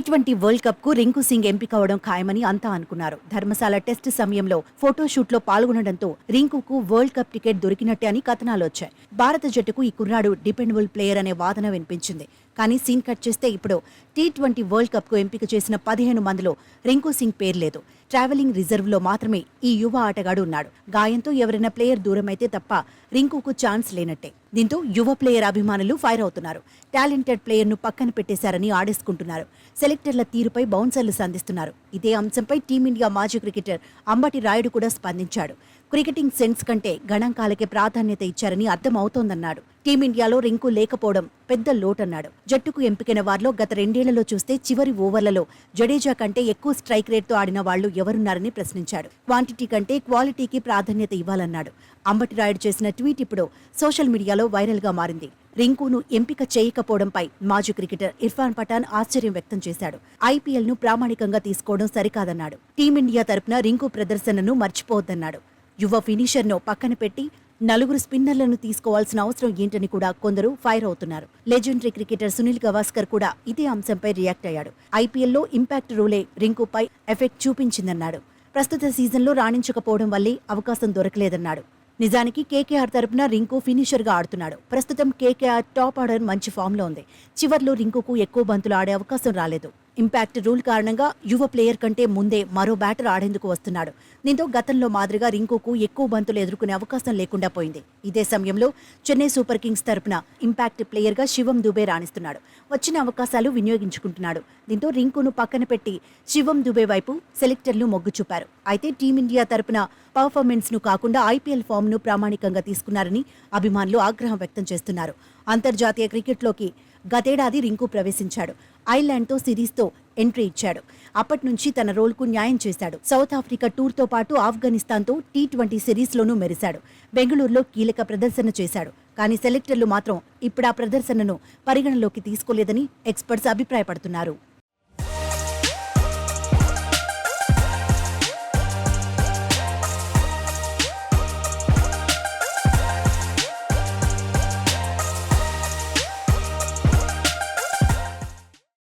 T20 world cup కు రింకు సింగ్ ఎంపిక అవడం ఖాయమని అంతా అనుకున్నారు. ధర్మశాల టెస్ట్ సమయంలో ఫోటోషూట్ లో పాల్గొనడంతో రింకుకు వరల్డ్ కప్ టికెట్ దొరికినట్టే అని కథనాలొచ్చాయి. భారత జట్టుకు ఈ కుర్రాడు డిపెండబుల్ ప్లేయర్ అనే వాదన వినిపించింది. కానీ సీన్ కట్ చేస్తే ఇప్పుడు టీ20 వరల్డ్ కప్ కు ఎంపిక చేసిన 15 మందిలో రింకు సింగ్ పేరు లేదు. ట్రావెలింగ్ రిజర్వ్ లో మాత్రమే ఈ యువ ఆటగాడు ఉన్నాడు. గాయంతో ఎవరైనా ప్లేయర్ దూరమైతే తప్ప రింకుకు ఛాన్స్ లేనట్టే. దీంతో యువ ప్లేయర్ అభిమానులు ఫైర్ అవుతున్నారు. టాలెంటెడ్ ప్లేయర్ ను పక్కన పెట్టేశారని ఆడేసుకుంటున్నారు. సెలెక్టర్ల తీరుపై బౌన్సర్లు సంధిస్తున్నారు. ఇదే అంశంపై టీమిండియా మాజీ క్రికెటర్ అంబటి రాయుడు కూడా స్పందించాడు. క్రికెటింగ్ సెన్స్ కంటే గణాంకాలకే ప్రాధాన్యత ఇచ్చారని అర్థమవుతోందన్నాడు. టీమిండియాలో రింకు లేకపోవడం పెద్ద లోటన్నాడు. జట్టుకు ఎంపికైన వారిలో గత 2 ఏళ్లలో చూస్తే చివరి ఓవర్లలో జడేజా కంటే ఎక్కువ స్ట్రైక్ రేట్తో ఆడిన వాళ్లు ఎవరున్నారని ప్రశ్నించాడు. క్వాంటిటీ కంటే క్వాలిటీకి ప్రాధాన్యత ఇవ్వాలన్నాడు. అంబటి రాయుడు చేసిన ట్వీట్ ఇప్పుడు సోషల్ మీడియాలో వైరల్ గా మారింది. రింకును ఎంపిక చేయకపోవడంపై మాజీ క్రికెటర్ ఇర్ఫాన్ పఠాన్ ఆశ్చర్యం వ్యక్తం చేశాడు. ఐపీఎల్ ను ప్రామాణికంగా తీసుకోవడం సరికాదన్నాడు. టీమిండియా తరపున రింకు ప్రదర్శనను మర్చిపోవద్దన్నాడు. యువ ఫినిషర్ను పక్కన పెట్టి 4 స్పిన్నర్లను తీసుకోవాల్సిన అవసరం ఏంటని కూడా కొందరు ఫైర్ అవుతున్నారు. లెజెండరీ క్రికెటర్ సునీల్ గవాస్కర్ కూడా ఇదే అంశంపై రియాక్ట్ అయ్యాడు. ఐపీఎల్లో ఇంపాక్ట్ రూలే రింకుపై ఎఫెక్ట్ చూపించిందన్నాడు. ప్రస్తుత సీజన్లో రాణించకపోవడం వల్లే అవకాశం దొరకలేదన్నాడు. నిజానికి కేకేఆర్ తరపున రింకు ఫినిషర్ గా ఆడుతున్నాడు. ప్రస్తుతం కేకేఆర్ టాప్ ఆర్డర్ మంచి ఫామ్ లో ఉంది. చివర్లో రింకుకు ఎక్కువ బంతులు ఆడే అవకాశం రాలేదు. ఇంపాక్ట్ రూల్ కారణంగా యువ ప్లేయర్ కంటే ముందే మరో బ్యాటర్ ఆడేందుకు వస్తున్నాడు. దీంతో గతంలో మాదిరిగా రింకుకు ఎక్కువ బంతులు ఎదుర్కొనే అవకాశం లేకుండా పోయింది. ఇదే సమయంలో చెన్నై సూపర్ కింగ్స్ తరపున ఇంపాక్ట్ ప్లేయర్ గా శివం దుబే రాణిస్తున్నాడు. వచ్చిన అవకాశాలు వినియోగించుకుంటున్నాడు. దీంతో రింకును పక్కన పెట్టి శివం దుబే వైపు సెలెక్టర్లు మొగ్గు చూపారు. అయితే టీమిండియా తరపున పర్ఫార్మెన్స్ ను కాకుండా ఐపీఎల్ ఫామ్ ను ప్రామాణికంగా తీసుకున్నారని అభిమానులు ఆగ్రహం వ్యక్తం చేస్తున్నారు. అంతర్జాతీయ క్రికెట్లోకి గతేడాది రింకు ప్రవేశించాడు. ఐర్లాండ్తో సిరీస్తో ఎంట్రీ ఇచ్చాడు. అప్పటి నుంచి తన రోల్కు న్యాయం చేశాడు. సౌత్ ఆఫ్రికా టూర్తో పాటు ఆఫ్ఘనిస్తాన్తో టీ20 సిరీస్లోనూ మెరిశాడు. బెంగళూరులో కీలక ప్రదర్శన చేశాడు. కానీ సెలెక్టర్లు మాత్రం ఇప్పుడు ఆ ప్రదర్శనను పరిగణలోకి తీసుకోలేదని ఎక్స్పర్ట్స్ అభిప్రాయపడుతున్నారు.